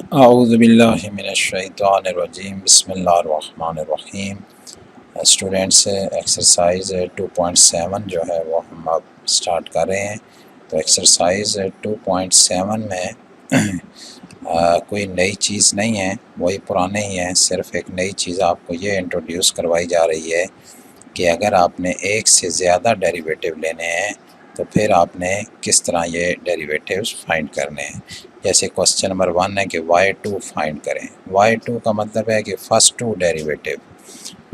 औज़ुबिल्लाहि मिनश्शैतानिर्रजीम बिस्मिल्लाहिर्रहमानिर्रहीम। Students, exercise 2.7 जो है वो हम अब स्टार्ट कर रहे हैं। तो एक्सरसाइज 2.7 में कोई नई चीज़ नहीं है, वही पुराने ही हैं। सिर्फ एक नई चीज़ आपको ये इंट्रोड्यूस करवाई जा रही है कि अगर आपने एक से ज़्यादा डेरिवेटिव लेने हैं तो फिर आपने किस तरह ये डेरिवेटिव्स फाइंड करने हैं। जैसे क्वेश्चन नंबर 1 है कि y2 फाइंड करें। y2 का मतलब है कि फ़र्स्ट टू डेरिवेटिव,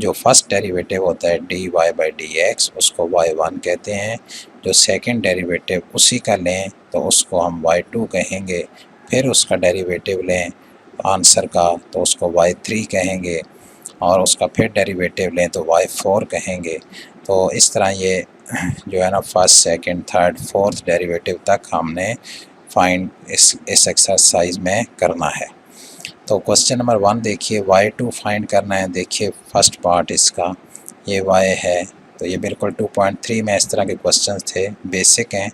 जो फर्स्ट डेरिवेटिव होता है dy बाई डी एक्स, उसको y1 कहते हैं। जो सेकंड डेरिवेटिव उसी का लें तो उसको हम y2 कहेंगे। फिर उसका डेरिवेटिव लें आंसर का तो उसको y3 कहेंगे, और उसका फिर डेरिवेटिव लें तो y4 कहेंगे। तो इस तरह ये जो है ना first second third fourth derivative तक हमने फाइंड इस एक्सरसाइज में करना है। तो क्वेश्चन नंबर 1 देखिए, y2 फाइंड करना है। देखिए फर्स्ट पार्ट इसका ये y है, तो ये बिल्कुल 2.3 में इस तरह के क्वेश्चन थे, बेसिक हैं।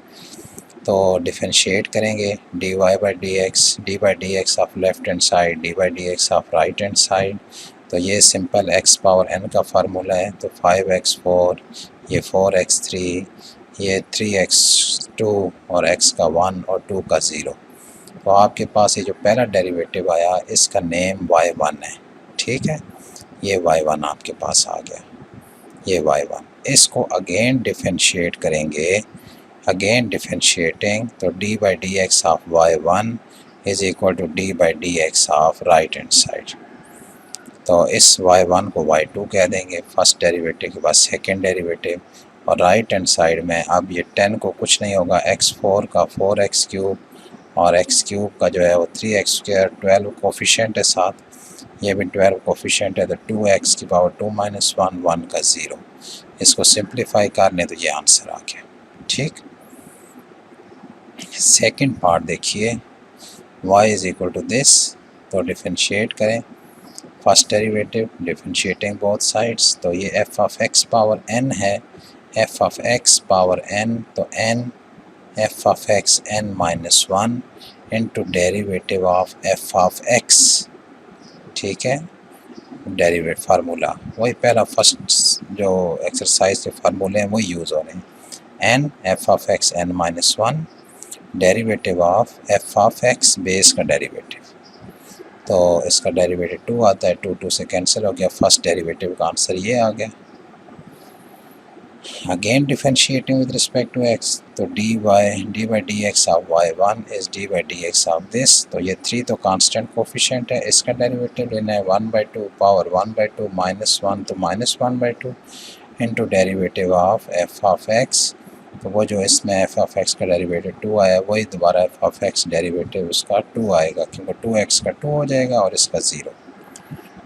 तो डिफरेंशिएट करेंगे dy by d x of left hand side, d by d x of right hand side. तो ये सिंपल x पावर n का फार्मूला है। तो 5x4, ये 4x3, ये 3x2 और x का 1 और 2 का 0। तो आपके पास ये जो पहला डेरिवेटिव आया इसका नेम y1 है, ठीक है। ये y1 आपके पास आ गया, ये y1। इसको अगेन डिफरेंशिएट करेंगे, अगेन डिफरेंशिएटिंग, तो d by d x of y1 is equal to d by d x of right hand side. तो इस y1 को y2 कह देंगे, फर्स्ट डेरिवेटिव के बाद सेकेंड डेरिवेटिव। और राइट हैंड साइड में अब ये 10 को कुछ नहीं होगा, x4 का 4x³ और x³ का जो है वो 3x², 12 कोफिशिएंट है साथ, ये भी 12 कोफिशिएंट है। तो 2x की पावर 2 माइनस 1, 1 का 0। इसको सिंप्लीफाई कर लें तो ये आंसर आ गया, ठीक। सेकंड पार्ट देखिए, y is equal to this, तो डिफरेंशिएट करें first derivative, differentiating both sides. तो ये f of x power n है, f of x power n, तो n f of x n minus 1 into derivative of f of x, ठीक है। Derivative formula वही पहला फर्स्ट जो एक्सरसाइज के फार्मूले हैं वही यूज़ हो रहे हैं। n f of x n minus 1 derivative of f of x base का डेरिवेटिव, तो इसका डेरिवेटिव 2 आता है, 2 2 से कैंसिल हो गया, फर्स्ट डेरिवेटिव का आंसर ये आ गया। Again differentiating with respect to x, तो d by d x of y1 is d by d x of this. तो ये 3 तो कांस्टेंट कोफिशिएंट है, इसका डेरिवेटिव लेना है 1/2 पावर 1/2 माइनस 1, तो minus 1/2 into derivative of f of x। तो वो जो इसमें f ऑफ x का डेरिवेटिव 2 आया, वही दोबारा f ऑफ x डेरिवेटिव उसका 2 आएगा, क्योंकि 2x का 2 हो जाएगा और इसका 0,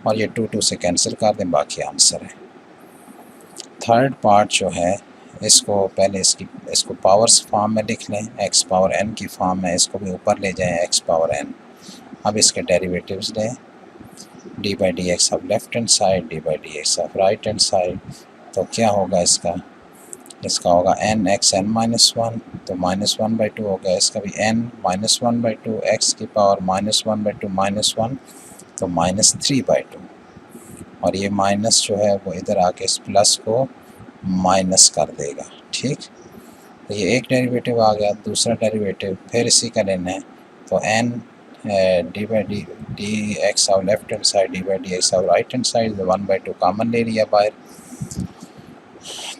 और ये 2 2 से कैंसिल कर दें, बाकी आंसर है। थर्ड पार्ट जो है इसको पहले इसको पावर्स फॉर्म में लिख लें, x पावर n की फॉर्म में, इसको भी ऊपर ले जाएं x पावर n। अब इसके डेरिवेटिव्स लें, D by d x of left hand side, d by d x of right hand side. तो क्या होगा इसका होगा n x n माइनस 1, तो माइनस 1/2 हो गया, इसका भी n माइनस 1/2, x की पावर माइनस 1/2 माइनस 1, तो माइनस 3/2। और ये माइनस जो है वो इधर आके इस प्लस को माइनस कर देगा, ठीक। तो ये एक डेरिवेटिव आ गया, दूसरा डेरिवेटिव फिर इसी का लेना है। तो n D by d x of left hand side, d by d x of right hand side, 1/2 common ले लिया बाहर।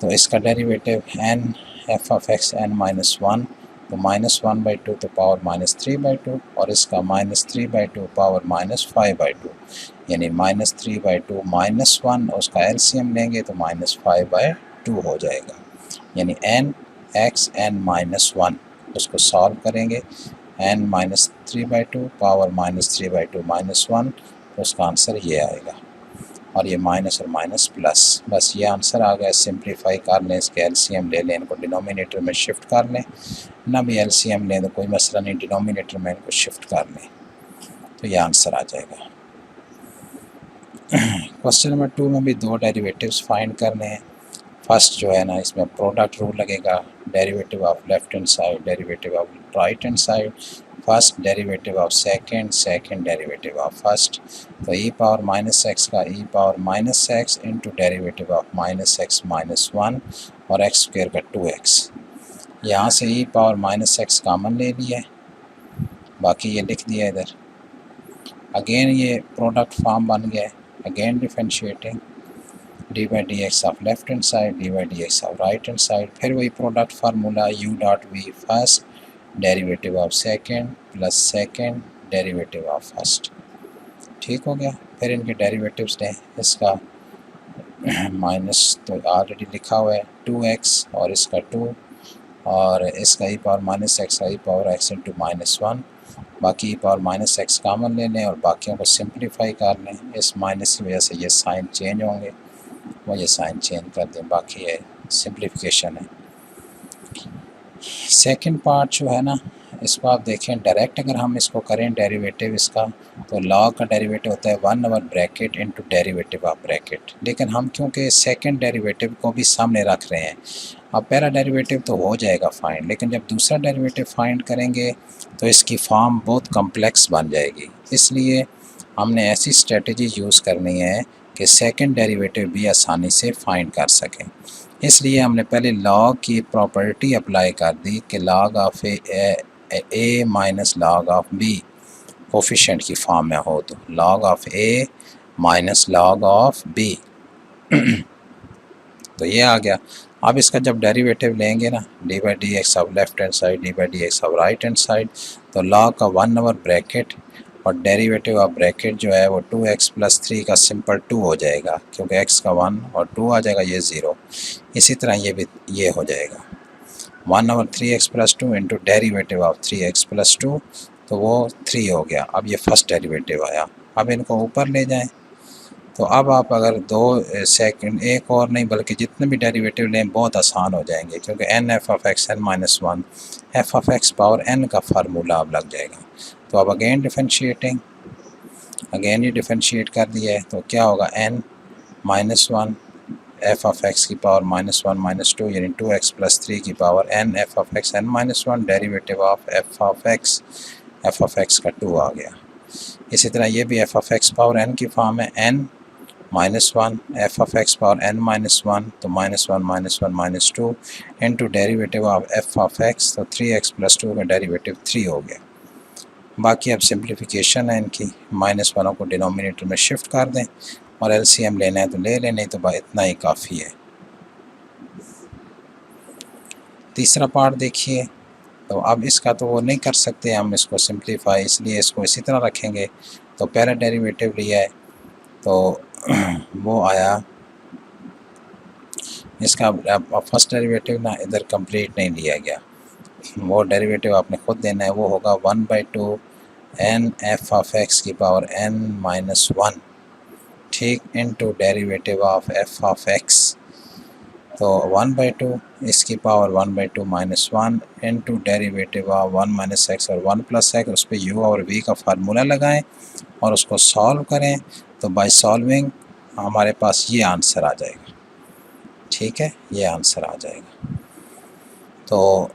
तो इसका derivative n f of x n minus 1, तो माइनस 1/2 तो पावर माइनस 3/2, और इसका माइनस 3/2 पावर माइनस 5/2, यानी माइनस 3/2 माइनस 1, उसका एलसीएम लेंगे तो माइनस 5/2 हो जाएगा, यानी n x n माइनस 1। उसको सॉल्व करेंगे, n minus 3/2 power minus 3/2 minus 1, तो उसका आंसर ये आएगा। और ये माइनस और माइनस प्लस, बस ये आंसर आ गया। सिंप्लीफाई कर लें, इसके एलसीएम ले लें, इनको डिनोमिनेटर में शिफ्ट कर लें, ना भी एलसीएम लें तो कोई मसला नहीं, डिनोमिनेटर में इनको शिफ्ट कर लें, तो ये आंसर आ जाएगा। क्वेश्चन नंबर 2 में भी 2 डेरिवेटिव्स फाइंड करने हैं। फर्स्ट जो है ना इसमें प्रोडक्ट रूल लगेगा, derivative of left hand side, derivative of right hand side. First derivative of second, second derivative of first. तो ई पावर माइनस एक्स का e power minus x into derivative of minus x minus one और x square का 2x। यहाँ से e power minus x common ले लिया है, बाकी ये लिख दिया इधर। अगेन ये प्रोडक्ट फॉर्म बन गया है, again differentiating d by d x of left hand side, d by d x of right hand side. फिर वही product formula u dot v first derivative of second plus second derivative of first. ठीक हो गया। फिर इनके derivatives लें, इसका minus तो ऑलरेडी लिखा हुआ है 2x और इसका 2 और इसका ई पावर माइनस एक्स का e power x into minus one. बाकी e power minus x common ले लें और बाकियों को सिंप्लीफाई कर लें। इस माइनस की वजह से ये साइन चेंज होंगे, वो ये साइन चेंज कर दें, बाकी ये सिंप्लीफिकेशन है। सेकंड पार्ट जो है ना, इसको आप देखें डायरेक्ट अगर हम इसको करें डेरिवेटिव इसका, तो लॉग का डेरिवेटिव होता है 1 over bracket into derivative of bracket. लेकिन हम क्योंकि सेकंड डेरिवेटिव को भी सामने रख रहे हैं, अब पहला डेरिवेटिव तो हो जाएगा फाइंड, लेकिन जब दूसरा डेरिवेटिव फाइंड करेंगे तो इसकी फॉर्म बहुत कम्प्लेक्स बन जाएगी। इसलिए हमने ऐसी स्ट्रेटजी यूज़ करनी है कि सेकंड डेरिवेटिव भी आसानी से फाइंड कर सकें। इसलिए हमने पहले लॉग की प्रॉपर्टी अप्लाई कर दी कि log of a minus log of b coefficient की फॉर्म में हो, तो log of a minus log of b तो ये आ गया। अब इसका जब डेरिवेटिव लेंगे ना, D by d x of left hand side, d by d x of right hand side, तो लॉग का 1 ओवर ब्रैकेट और डेरिवेटिव ऑफ ब्रैकेट जो है वो 2x प्लस 3 का सिंपल 2 हो जाएगा, क्योंकि x का 1 और 2 आ जाएगा, ये 0। इसी तरह ये भी ये हो जाएगा 1 over 3x plus 2 into derivative of 3x plus 2, तो वो 3 हो गया। अब ये फर्स्ट डेरिवेटिव आया। अब इनको ऊपर ले जाएं, तो अब आप अगर दो सेकंड एक और नहीं बल्कि जितने भी डेरिवेटिव लें बहुत आसान हो जाएंगे, क्योंकि n f of x n minus one f of x power n का फार्मूला अब लग जाएगा। तो अब अगेन डिफरेंशिएटिंग, अगेन ये डिफरेंशिएट कर दिया है, तो क्या होगा n minus one f of x की power minus one minus two, यानी 2x प्लस 3 की power n f of x n minus one derivative of f of x का 2 आ गया। इसी तरह ये भी f of x power n की फॉर्म है, n minus one f of x power n minus one, तो minus one minus two into derivative of f of x, तो 3x प्लस 2 का डेरीवेटिव 3 हो गया। बाकी अब सिंप्लीफिकेशन है इनकी, माइनस वनों को डिनोमिनेटर में शिफ्ट कर दें और एलसीएम लेना है तो ले लें, नहीं तो भाई इतना ही काफ़ी है। तीसरा पार्ट देखिए, तो अब इसका तो वो नहीं कर सकते हम इसको सिंप्लीफाई, इसलिए इसको इसी तरह रखेंगे। तो पहला डेरिवेटिव लिया है तो वो आया इसका, फर्स्ट डेरिवेटिव ना इधर कंप्लीट नहीं लिया गया, वो डेरिवेटिव आपने खुद देना है, वो होगा 1/2 एन एफ ऑफ एक्स की पावर एन माइनस वन, ठीक, into derivative of f of x, तो 1/2 इसकी power 1/2 minus one into derivative of 1 minus x और 1 प्लस एक्स, उस पर यू और वी का फार्मूला लगाएं और उसको सॉल्व करें, तो बाय सॉल्विंग हमारे पास ये आंसर आ जाएगा। ठीक है, ये आंसर आ जाएगा। तो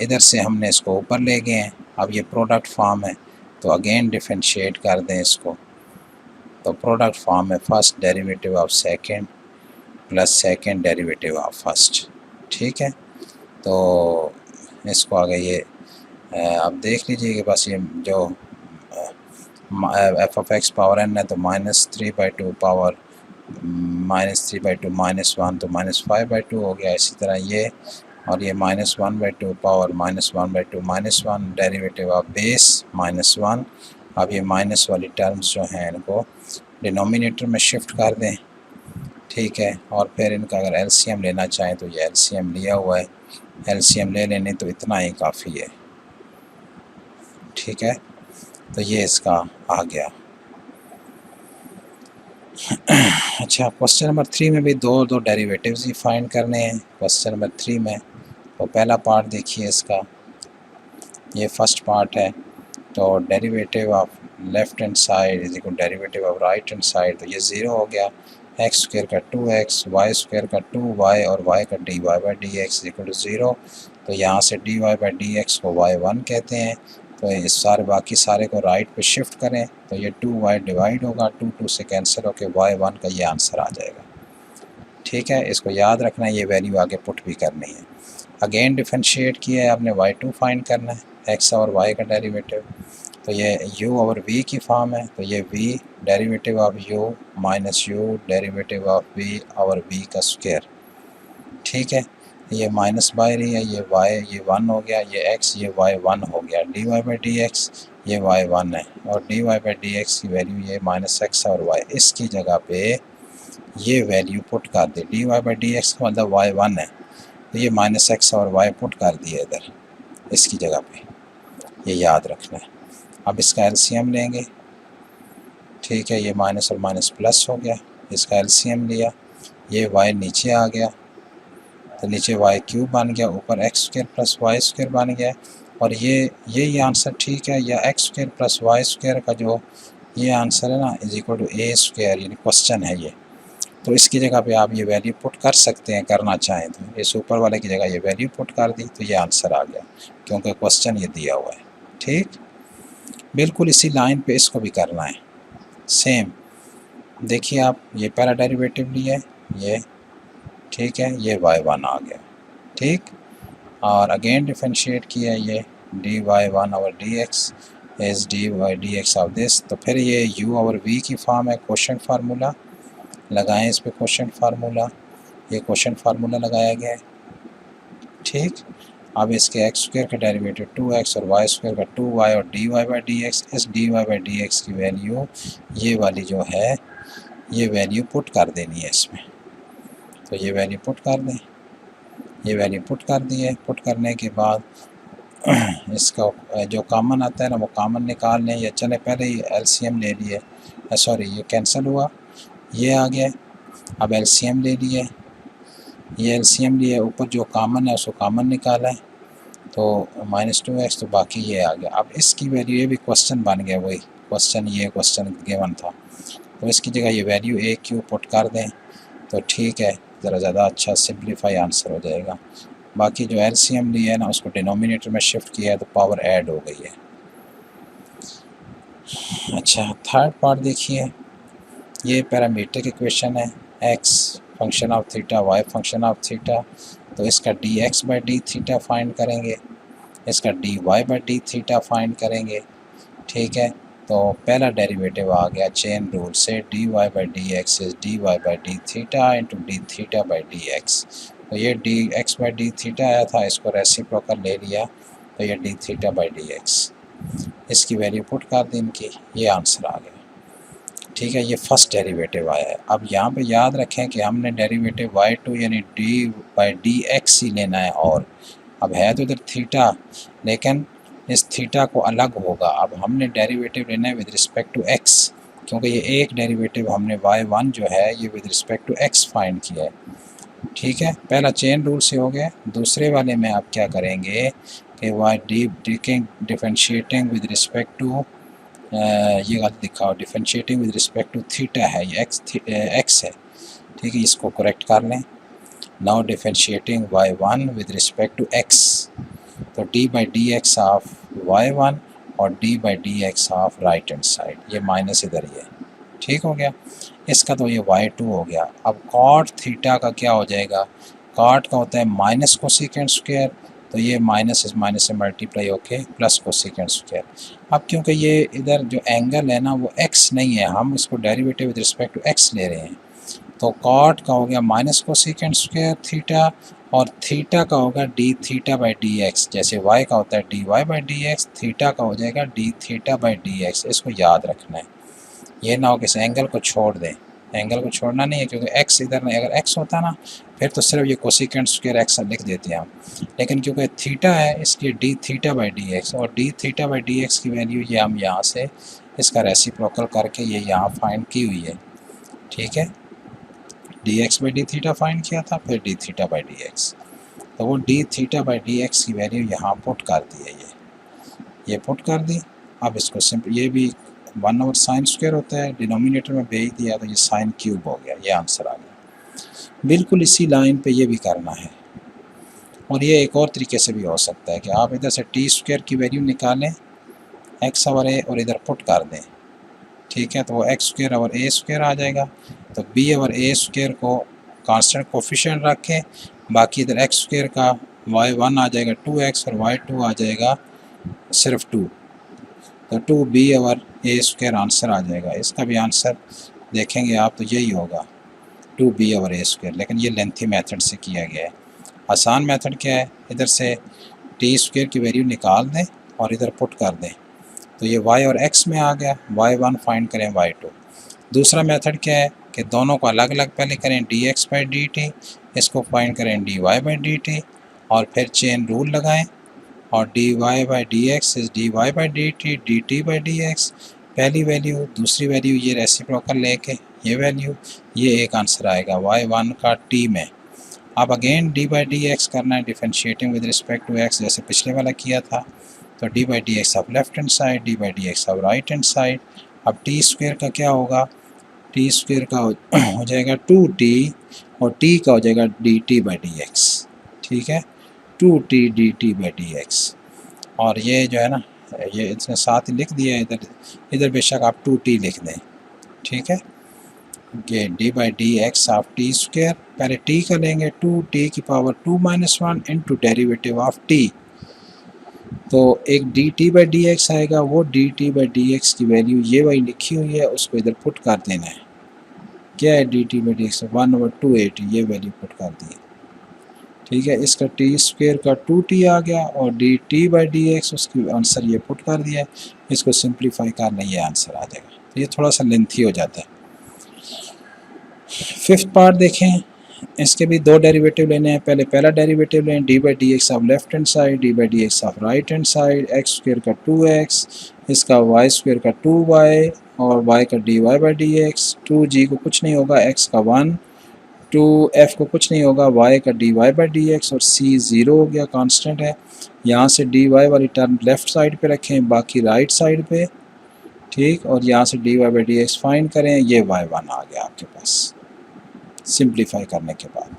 इधर से हमने इसको ऊपर ले गए हैं। अब ये प्रोडक्ट फॉर्म है, तो अगेन डिफरेंशिएट कर दें इसको, तो प्रोडक्ट फॉर्म है first derivative of second plus second derivative of first. ठीक है, तो इसको आगे ये आप देख लीजिए कि बस ये जो f of x power n है, तो -3/2 पावर -3/2 माइनस वन, तो -5/2 हो गया। इसी तरह ये और ये -1/2 power -1/2 minus one derivative of base -1। अब ये माइनस वाली टर्म्स जो हैं इनको डिनोमिनेटर में शिफ्ट कर दें। ठीक है, और फिर इनका अगर एलसीएम लेना चाहें तो ये एलसीएम लिया हुआ है, एलसीएम ले लेने तो इतना ही काफ़ी है। ठीक है, तो ये इसका आ गया। अच्छा, क्वेश्चन नंबर 3 में भी दो डेरिवेटिव्स ही फाइंड करने हैं। क्वेश्चन नंबर 3 में तो पहला पार्ट देखिए इसका, ये फर्स्ट पार्ट है, तो derivative of left hand side is equal derivative of right hand side, तो ये 0 हो गया। एक्स स्क्वायर का 2x, वाई स्क्वायर का 2y और y का dy/dx इक्वल टू 0, तो यहाँ से dy/dx को y1 कहते हैं, तो इस सारे बाकी सारे को राइट पे शिफ्ट करें तो ये 2y डिवाइड होगा, 2 से कैंसिल होकर y1 का ये आंसर आ जाएगा। ठीक है, इसको याद रखना है, ये वैल्यू आगे पुट भी करनी है। अगेन डिफरेंशिएट किया है आपने, y2 फाइंड करना है, x और y का डेरिवेटिव। तो ये u ओवर v की फॉर्म है, तो ये v derivative of u minus u derivative of v over v का स्क्वायर। ठीक है, ये माइनस बाय रही है, ये y ये 1 हो गया, ये x ये y 1 हो गया, dy बाई डी एक्स ये y 1 है, और dy बाई डी एक्स की वैल्यू ये माइनस x और y, इसकी जगह पे ये वैल्यू पुट कर दी। dy बाई डी एक्स का मतलब y 1 है, तो ये माइनस x और y पुट कर दिए इधर इसकी जगह पे, ये याद रखना है। अब इसका एलसीएम लेंगे। ठीक है, ये माइनस और माइनस प्लस हो गया, इसका एलसीएम लिया, ये y नीचे आ गया, तो नीचे y क्यूब बन गया, ऊपर x square plus y square बन गया, और ये आंसर ठीक है, या x square plus y square का जो ये आंसर है ना is equal to a square, यानी क्वेश्चन है ये। तो इसकी जगह पे आप ये वैल्यू पुट कर सकते हैं, करना चाहें तो इस ऊपर वाले की जगह ये वैल्यू पुट कर दी, तो ये आंसर आ गया, क्योंकि क्वेश्चन ये दिया हुआ है। ठीक, बिल्कुल इसी लाइन पे इसको भी करना है सेम। देखिए आप, ये पहला डेरिवेटिव लिया ये, ठीक है, ये y1 आ गया। ठीक, और अगेन डिफरेंशिएट किया, ये dy1 over dx is dy dx of this, तो फिर ये u ओवर v की फॉर्म है, क्वेश्चन फार्मूला लगाएं इस पे, क्वेश्चन फार्मूला, ये क्वेश्चन फार्मूला लगाया गया है। ठीक, अब इसके एक्स स्क्वायर का डेरिवेटिव 2x और वाई स्क्वायर का 2y और dy बाई dx, इस dy बाई dx की वैल्यू ये वाली जो है ये वैल्यू पुट कर देनी है इसमें, तो ये वैल्यू पुट कर दें, ये वैल्यू पुट कर दी है। पुट करने के बाद इसका जो कॉमन आता है ना वो कॉमन निकाल लें, या चले पहले ही एलसीएम ले लिए, सॉरी ये कैंसिल हुआ, ये आ गया। अब एलसीएम ले लिए, ये एलसीएम लिए, ऊपर जो कॉमन है उसको कॉमन निकाला है, तो -2x, तो बाकी ये आ गया। अब इसकी वैल्यू, ये भी क्वेश्चन बन गया, वही क्वेश्चन, ये क्वेश्चन गिवन था, तो इसकी जगह ये वैल्यू ए क्यू पुट कर दें, तो ठीक है, ज़रा ज़्यादा अच्छा सिंप्लीफाई आंसर हो जाएगा। बाकी जो एलसीएम लिया है ना उसको डिनोमिनेटर में शिफ्ट किया है, तो पावर ऐड हो गई है। अच्छा, थर्ड पार्ट देखिए, ये पैरामीट्रिक इक्वेशन है, x function of theta, y function of theta, तो इसका dx by D theta find करेंगे, इसका dy by D theta find करेंगे। ठीक है, तो पहला डेरिवेटिव आ गया चेन रूल से, dy by d x is dy by D theta into D theta by d x, तो ये dx बाई डी थीटा आया था, इसको रेसिप्रोकल ले लिया, तो ये D theta by d x, इसकी वैल्यू पुट कर दी इनकी, ये आंसर आ गया। ठीक है, ये फर्स्ट डेरिवेटिव आया है। अब यहाँ पे याद रखें कि हमने डेरिवेटिव y2 यानी डी बाई डी एक्स ही लेना है, और अब है तो इधर थीटा, लेकिन इस थीटा को अलग होगा। अब हमने डेरिवेटिव लेना है विद रिस्पेक्ट टू x, क्योंकि ये एक डेरिवेटिव हमने y1 जो है ये with respect to x find किया है। ठीक है, पहला चेन रूल से हो गया। दूसरे वाले में आप क्या करेंगे कि y differentiating with respect to, ये गलत लिखा हो, differentiating with respect to theta है, ये x है। ठीक है, इसको करेक्ट कर लें। Now differentiating y1 with respect to x, तो d by d x of y1 और d by d x of right hand side, ये माइनस इधर ही है। ठीक हो गया, इसका तो ये y2 हो गया। अब कॉट थीटा का क्या हो जाएगा, कॉट का होता है माइनस कोसेकेंट स्क्वायर, तो ये माइनस से मल्टीप्लाई होके प्लस कोसेकेंट स्क्वायर। अब क्योंकि ये इधर जो एंगल है ना वो x नहीं है, हम इसको derivative with respect to x ले रहे हैं, तो कॉट का हो गया माइनस कोसेकेंट स्क्वायर थीटा, और थीटा का होगा d theta by d x, जैसे y का होता है d y by d x, theta का हो जाएगा d theta by d x. इसको याद रखना है, ये ना हो कि इस एंगल को छोड़ दें, एंगल को छोड़ना नहीं है, क्योंकि x इधर नहीं, अगर x होता ना फिर तो सिर्फ ये कोसेकेंट स्क्वायर x लिख देते हैं हम, लेकिन क्योंकि थीटा है इसलिए d theta by d x, और d theta by d x की वैल्यू ये हम यहाँ से इसका रेसिप्रोकल करके ये यहाँ फाइंड की हुई है। ठीक है, D x by D theta find किया था, फिर D theta by d x, तो वो D theta by d x की वैल्यू यहाँ पुट कर दी है, ये पुट कर दी। अब इसको सिंपल, ये भी 1 ओवर साइन स्क्वायर होता है, डिनोमिनेटर में भेज दिया तो ये साइन क्यूब हो गया, ये आंसर आ गया। बिल्कुल इसी लाइन पे ये भी करना है, और ये एक और तरीके से भी हो सकता है कि आप इधर से टी स्क्वायर की वैल्यू निकालें, एक्स ओवर ए और इधर पुट कर दें, ठीक है, तो वो एक्स स्क्वायर ओवर ए स्क्वायर आ जाएगा। तो बी ओवर ए स्क्वायर को कांस्टेंट कोफिशिएंट रखें, बाकी इधर एक्स स्क्वायर का वाई 1 आ जाएगा 2x और वाई 2 आ जाएगा सिर्फ 2, तो 2b ओवर ए स्क्वायर आंसर आ जाएगा। इसका भी आंसर देखेंगे आप तो यही होगा 2b ओवर ए स्क्वायर, लेकिन ये लेंथी मेथड से किया गया है। आसान मेथड क्या है, इधर से टी स्क्वायर की वैल्यू निकाल दें और इधर पुट कर दें, तो ये y और x में आ गया, y1 फाइंड करें y2। दूसरा मेथड क्या है कि दोनों को अलग अलग पहले करें dx बाई dt, इसको फाइंड करें dy बाई dt और फिर चेन रूल लगाएं और dy by dx is dy by dt dt by dx, पहली वैल्यू दूसरी वैल्यू ये रेसिप्रोकल लेके ये वैल्यू, ये एक आंसर आएगा y1 का t में। अब again d by d x करना है differentiating with respect to x, जैसे पिछले वाला किया था, तो d by d x of left hand side, d by d x of right hand side. अब टी स्क्वायर का क्या होगा, टी स्क्वायर का हो जाएगा 2t और t का हो जाएगा D T by d x, ठीक है, 2t D T by d x. और ये जो है ना, ये इसने साथ ही लिख दिया है, इधर बेशक आप 2t लिख दें, ठीक है, ये D by d x of T square, पहले टी का लेंगे 2t की power 2 minus 1 into derivative of t, तो एक D T by d x आएगा, वो D T by d x की वैल्यू ये वही लिखी हुई है, उसको इधर पुट कर देना है। क्या है D T by d x 1/280, ये वैल्यू पुट कर दी, ठीक है। इसका टी स्क्वायर का 2t आ गया और D T by d x उसकी आंसर ये पुट कर दिया है, इसको सिंप्लीफाई करना ये आंसर आ जाएगा। तो ये थोड़ा सा लेंथी हो जाता है। फिफ्थ पार्ट देखें, इसके भी दो डेरिवेटिव लेने हैं। पहले पहला डेरिवेटिव लें D by d x of left hand side, d by d x of right hand side, x square का 2x, इसका वाई स्क्वायर का 2y और y का d y by d x, 2g को कुछ नहीं होगा, x का 1, 2f को कुछ नहीं होगा, y का d y by d x और c 0 हो गया, कांस्टेंट है। यहाँ से डी वाई वाली टर्म लेफ़्ट साइड पे रखें, बाकी राइट साइड पे, ठीक, और यहाँ से d y by d x find करें, ये y1 आ गया आपके पास सिंप्लीफाई करने के बाद।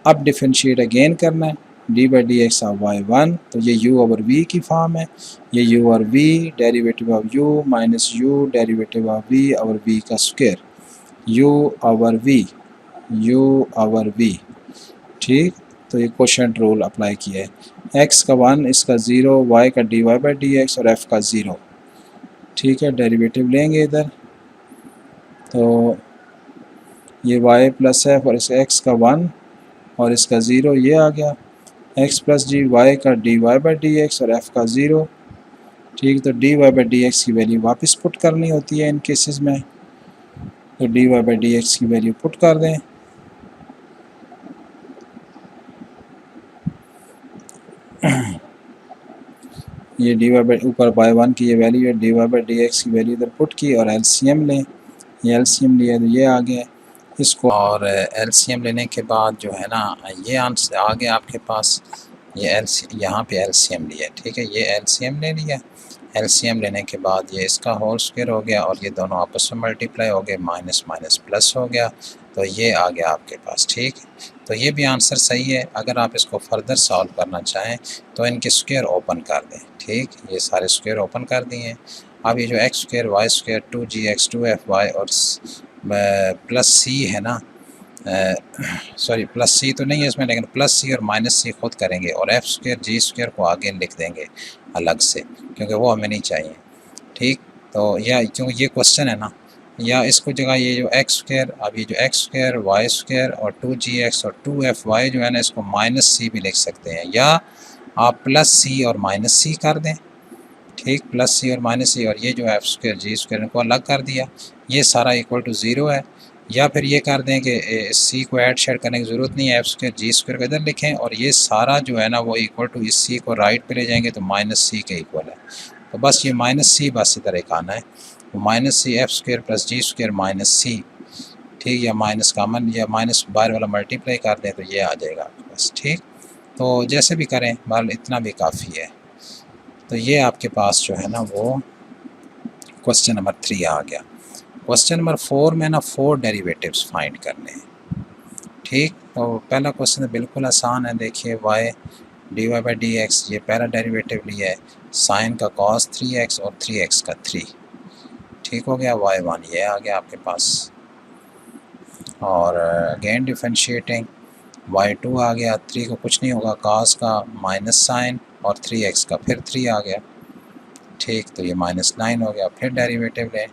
अब डिफरेंशिएट अगेन करना है, D by d x of y1, तो ये u ओवर v की फॉर्म है, ये u over v derivative of u minus u derivative of v over v का स्क्वायर, u ओवर v, ठीक। तो ये क्वोशंट रूल अप्लाई किया है, x का 1, इसका 0, y का d y by d x और f का 0, ठीक है। डेरिवेटिव लेंगे इधर, तो ये y प्लस f और इसका x का 1 और इसका 0 ये आ गया, x प्लस जी, y का d y by d x और f का 0, ठीक। तो d y by d x की वैल्यू वापस पुट करनी होती है इन केसेस में, तो d y by d x की वैल्यू पुट कर दें, ये डी वाई बाई ऊपर y1 की ये वैल्यू है, d y by d x की वैल्यू इधर पुट की और एलसीएम लें, ये एलसीएम लिया तो ये आ गया इसको, और एलसीएम लेने के बाद जो है ना ये आंसर आ गया आपके पास, ये यहाँ पे एलसीएम लिया, ठीक है, ये एलसीएम ले लिया। एलसीएम लेने के बाद ये इसका होल स्क्वायर हो गया और ये दोनों आपस में मल्टीप्लाई हो गए, माइनस माइनस प्लस हो गया, तो ये आ गया आपके पास, ठीक। तो ये भी आंसर सही है। अगर आप इसको फर्दर सॉल्व करना चाहें तो इनके स्क्वायर ओपन कर दें, ठीक, ये सारे स्क्वायर ओपन कर दिए हैं। अब ये जो x square Y square 2gx 2fy और प्लस सी है ना, सॉरी प्लस सी तो नहीं है इसमें, लेकिन प्लस सी और माइनस सी खुद करेंगे और एफ स्क्वायर जी स्क्वायर को आगे लिख देंगे अलग से, क्योंकि वो हमें नहीं चाहिए, ठीक। तो या क्योंकि ये क्वेश्चन है ना, या इसको जगह ये जो एक्स स्क्वायर, अब ये जो एक्स स्क्वायर वाई स्क्वायर और 2gx और 2fy जो है ना, इसको माइनस सी भी लिख सकते हैं, या आप प्लस सी और माइनस सी कर दें, ठीक, प्लस सी और माइनस सी, और ये जो एफ स्क्वायर जी स्क्वायर को अलग कर दिया, ये सारा इक्वल टू 0 है। या फिर ये कर दें कि सी को ऐड शेड करने की ज़रूरत नहीं है, एफ स्क्वायर जी स्क्वायर को इधर लिखें और ये सारा जो है ना वो इक्वल टू इस सी को राइट पे ले जाएंगे तो माइनस सी के इक्वल है, तो बस ये माइनस सी बस इधर एक आना है, तो minus c f square plus g square minus c, ठीक, या माइनस कॉमन या माइनस बाहर वाला मल्टीप्लाई कर दें तो ये आ जाएगा आपके पास, ठीक। तो जैसे भी करें बहरहाल इतना भी काफ़ी है। तो ये आपके पास जो है ना वो क्वेश्चन नंबर 3 आ गया। क्वेश्चन नंबर 4 में ना 4 डेरिवेटिव्स फाइंड करने हैं, ठीक। तो पहला क्वेश्चन बिल्कुल आसान है, देखिए y d y by d x, ये पहला डेरिवेटिव लिया है, साइन का कॉस 3x और 3x का 3, ठीक हो गया। y1 ये आ गया आपके पास, और अगेन डिफरेंशिएटिंग, y2 आ गया, 3 को कुछ नहीं होगा, cos का माइनस साइन और 3x का फिर 3 आ गया, ठीक, तो ये -9 हो गया। फिर डेरिवेटिव लें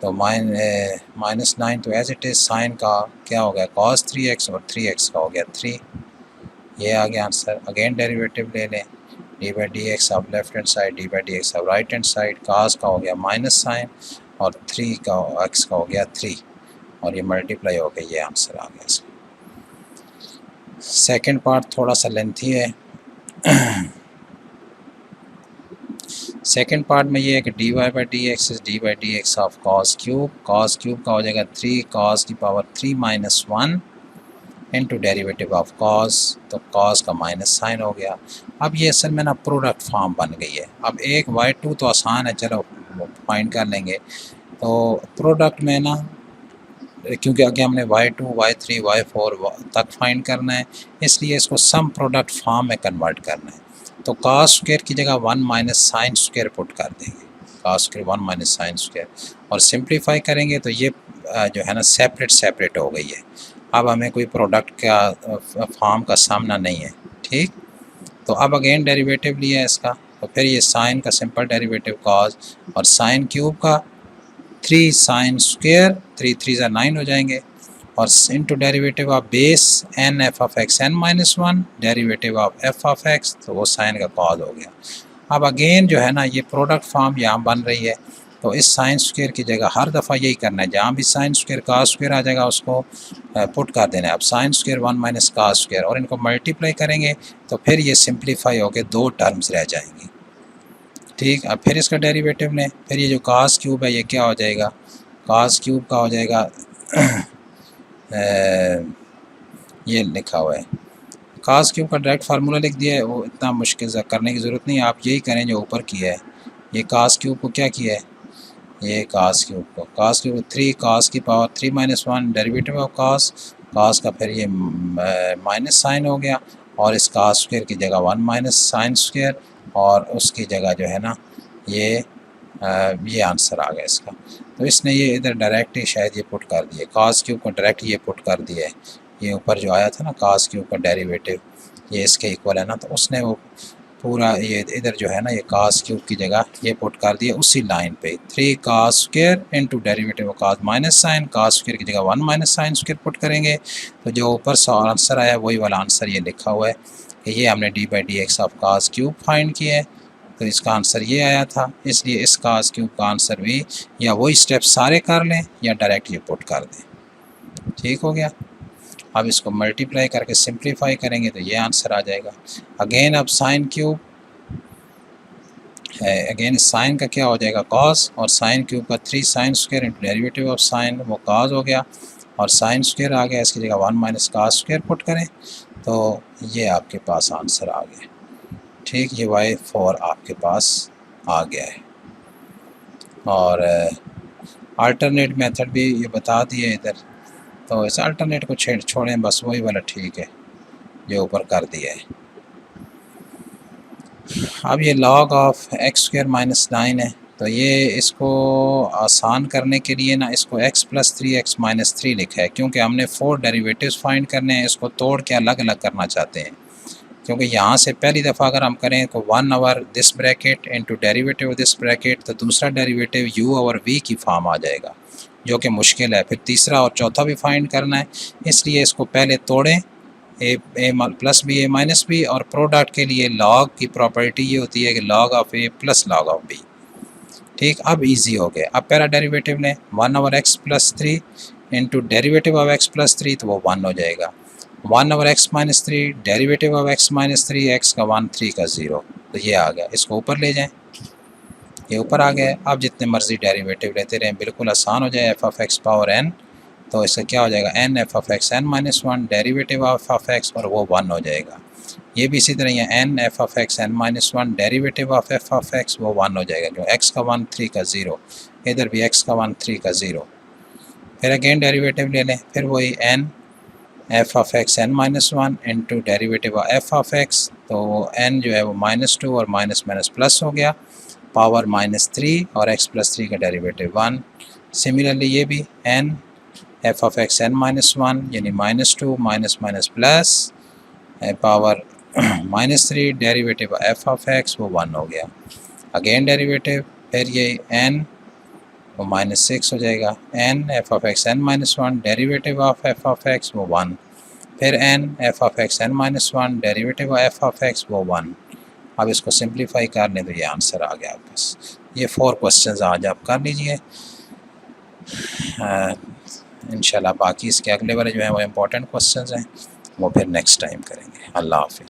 तो -9 तो एज इट इज़, साइन का क्या हो गया cos 3x और 3x का हो गया 3, ये आ गया आंसर। अगेन डेरिवेटिव ले लें, D by d x of left hand side, d by d x of right hand side, cos का हो गया माइनस साइन और 3 का x का हो गया 3, और ये मल्टीप्लाई हो गया, ये आंसर आ गया इसका। सेकंड पार्ट थोड़ा सा लेंथी है। सेकंड पार्ट में ये है कि d y by d x is d by d x of cos cube का हो जाएगा 3 cos की power 3 minus 1 into derivative of cos, तो कॉस का माइनस साइन हो गया। अब ये असल में ना प्रोडक्ट फॉर्म बन गई है। अब एक y2 तो आसान है, चलो फाइंड कर लेंगे, तो प्रोडक्ट में ना, क्योंकि आगे हमने y2, y3, y4 तक फाइंड करना है, इसलिए इसको सम प्रोडक्ट फॉर्म में कन्वर्ट करना है। तो cos स्क्वायर की जगह 1 माइनस साइन स्क्वायर पुट कर देंगे, cos square 1 minus sine square, और सिंप्लीफाई करेंगे तो ये जो है ना सेपरेट हो गई है। अब हमें कोई प्रोडक्ट का फॉर्म का सामना नहीं है, ठीक। तो अब अगेन डेरिवेटिव लिया है इसका, तो फिर ये साइन का सिंपल डेरिवेटिव cos, और साइन क्यूब का 3 साइन स्क्वायर, 3 3 ज़ा 9 हो जाएंगे, और into derivative of base n f of x n minus 1 derivative of f of x, तो वो साइन का cos हो गया। अब अगेन जो है ना ये प्रोडक्ट फॉर्म यहाँ बन रही है, तो इस साइन स्क्वायर की जगह हर दफ़ा यही करना है, जहाँ भी साइन स्क्वायर cos स्क्वायर आ जाएगा उसको पुट कर देना है। अब sine square 1 minus cos square, और इनको मल्टीप्लाई करेंगे तो फिर ये सिंप्लीफाई होकर 2 टर्म्स रह जाएंगी, ठीक। अब फिर इसका डेरिवेटिव लें, फिर ये जो cos क्यूब है ये क्या हो जाएगा, cos क्यूब का हो जाएगा ये लिखा हुआ है, cos क्यूब का डायरेक्ट फार्मूला लिख दिया है, वो इतना मुश्किल करने की ज़रूरत नहीं है, आप यही करें जो ऊपर किया है। ये cos क्यूब को क्या किया है, ये cos क्यूब को 3 cos की power 3 minus 1 derivative of cos का फिर ये माइनस साइन हो गया, और इस cos स्क्वायर की जगह 1 माइनस साइन स्क्वायर, और उसकी जगह जो है ना ये आंसर आ गया इसका। तो इसने ये इधर डायरेक्ट ही शायद ये पुट कर दिए, cos क्यूब को डायरेक्ट ये पुट कर दिया है, ये ऊपर जो आया था ना cos क्यूब का डेरिवेटिव ये इसके इक्वल है ना, तो उसने वो पूरा ये इधर जो है ना ये cos क्यूब की जगह ये पुट कर दिया उसी लाइन पे, 3 cos square into derivative of cos minus sine, cos square की जगह 1 माइनस साइन स्क्वायर पुट करेंगे, तो जो ऊपर आंसर आया वही वाला आंसर ये लिखा हुआ है कि ये हमने D by d x of cos cube find किया है, तो इसका आंसर ये आया था। इसलिए इस cos क्यूब का आंसर भी या वही स्टेप सारे कर लें या डायरेक्ट ये पुट कर दें, ठीक हो गया। अब इसको मल्टीप्लाई करके सिंप्लीफाई करेंगे तो ये आंसर आ जाएगा। अगेन अब साइन क्यूब है, अगेन साइन का क्या हो जाएगा cos, और साइन क्यूब का 3 sine square into derivative of sine, वो cos हो गया, और साइन स्क्वायर आ गया, इसकी जगह 1 माइनस cos स्क्वायर पुट करें तो ये आपके पास आंसर आ गया, ठीक। ये y4 आपके पास आ गया है, और अल्टरनेट मेथड भी ये बता दिए इधर, तो इस अल्टरनेट को छोड़ें, बस वही वाला ठीक है जो ऊपर कर दिया है। अब ये log of x square minus 9 है, तो ये इसको आसान करने के लिए ना इसको x प्लस 3x माइनस 3 लिखा है, क्योंकि हमने 4 डेरिवेटिव्स फाइंड करने हैं, इसको तोड़ के अलग अलग करना चाहते हैं। क्योंकि यहाँ से पहली दफ़ा अगर हम करें तो 1 over this bracket into derivative this bracket, तो दूसरा डेरिवेटिव u ओवर v की फॉर्म आ जाएगा, जो कि मुश्किल है। फिर तीसरा और चौथा भी फाइंड करना है, इसलिए इसको पहले तोड़ें, a plus b a minus b, और प्रोडक्ट के लिए लॉग की प्रॉपर्टी ये होती है कि log of a plus log of b, ठीक। अब इजी हो गया। अब पहला डेरिवेटिव लें 1 over x plus 3 into derivative of x plus 3, तो वो 1 हो जाएगा। 1 over x minus 3 derivative of x minus 3, x का 1 3 का 0, तो ये आ गया। इसको ऊपर ले जाएं, ये ऊपर आ गया। अब जितने मर्जी डेरिवेटिव लेते रहें, बिल्कुल आसान हो जाए। F of x power n, तो इसका क्या हो जाएगा n f of x n minus 1 derivative of x, और वो 1 हो जाएगा। ये भी इसी तरह है n f of x n minus 1 derivative of f of x, वो 1 हो जाएगा, जो x का 1 3 का 0, इधर भी x का 1 3 का 0। फिर अगेन डेरिवेटिव ले लें, फिर वही n f of x n minus one into derivative of f of x, तो एन जो है वो -2 और माइनस माइनस प्लस हो गया, पावर -3 और एक्स प्लस 3 का डेरीवेटिव 1। सिमिलरली ये भी n f of x n minus one यानी -2 minus minus plus power -3 derivative f of x वो 1 हो गया। अगेन डेरीवेटिव, फिर ये एन वो -6 हो जाएगा, n f of x n minus one derivative of f of x वो 1, फिर n f of x n minus one derivative of f of x वो 1। अब इसको सिंप्लीफाई कर लें तो ये आंसर आ गया आपके पास। ये 4 क्वेश्चंस आज आप कर लीजिए। इंशाल्लाह बाकी इसके अगले वाले जो हैं वो इम्पोर्टेंट क्वेश्चंस हैं, वो फिर नेक्स्ट टाइम करेंगे। अल्लाह हाफ़िज़।